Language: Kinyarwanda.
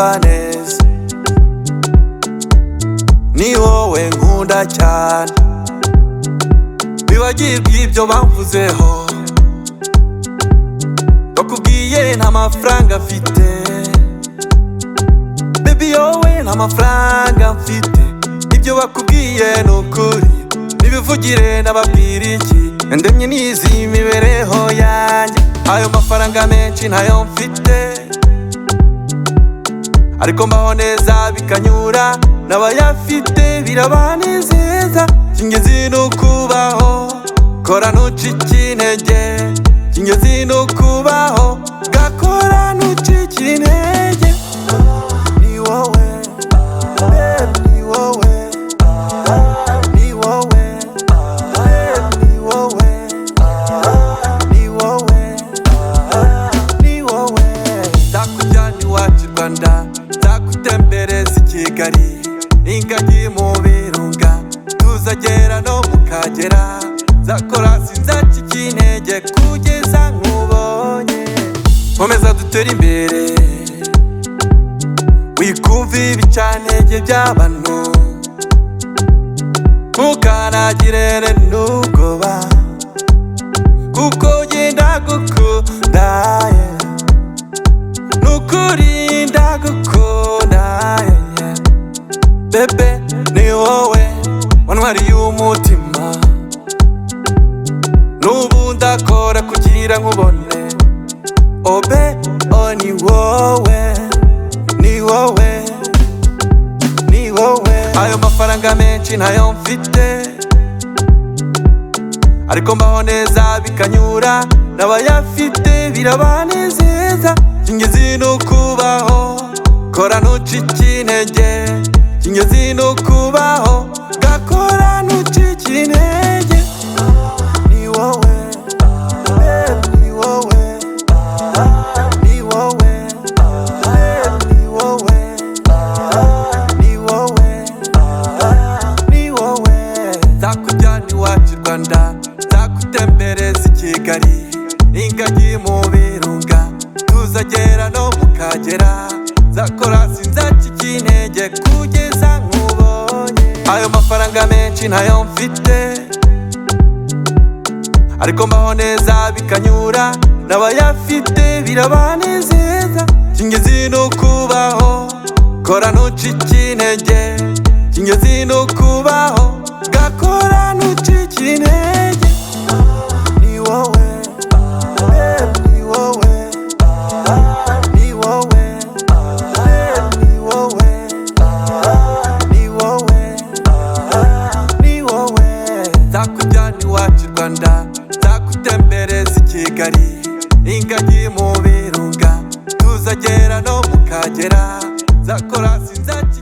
kunyumva neza, ni wowe nkunda cyane. Bibagirwa ibyo bamvuzeho, bakubwiye nta mafaranga mfite. Baby yowe nta mafaranga mfite, ibyo bakubwiye ni ukuri. Nibivugire nababwira iki, ndemye nizi imibereho yanjye. Ayo mafaranga menshi ntayo mfite, ariko mbaho neza bikanyura. N'abayafite birabanezeza, cy'ingenzi ni ukubaho. Kora ntucike intege, cy'ingenzi ni ukubaho. Gakora ntucike intege. Ni wowe, babe, ni wowe, ni wowe, babe, ni wowe, ni wowe, ni wowe. Nzakujyana iwacu i Rwanda, nzagutembereza i Kigali, ingagi mu birunga, tuzagera no mu Kagera. Nzakora sinzacika intege kugeza nkubonye. Komeza dutere imbere, wikumva ibicantege by'abantu, ntukanagire n'ubwoba, kuko genda gukunda, nukuri ndagukunda. Bebe ni wowe wantwariye umutima, n'ubu ndakora kugira nkubone. Obe o ni wowe, ni wowe, ni wowe. Ayo mafaranga menshi ntayo mfite, ariko mbaho neza bikanyura. N'abayafite birabanezeza, cy'ingenzi ni ukubaho. Kora ntucike intege, cy'ingenzi ni ukubaho. Gakora ntucike intege. Ni wowe, babe, ni wowe, ni wowe, babe, ni wowe, ni wowe, ni wowe. Nzakujyana iwacu i Rwanda, nzagutembereza i Kigali, ingagi mu birunga, tuzagera no mu Kagera. Nzakora sinzacika intege kugeza nkubonye. Ayo mafaranga menshi ntayo mfite, ariko mbaho neza bikanyura. N'abayafite birabanezeza, cy'ingenzi ni ukubaho. Kora ntucike intege, cy'ingenzi ni ukubaho. Gakora ntucike intege. Ni wowe, babe, ni wowe, ni wowe, babe, ni wowe, ni wowe, ni wowe. Nzakujyana iwacu i Rwanda, nzagutembereza i Kigali, ingagi mu birunga, tuzagera no mu Kagera. Nzakora sinzacika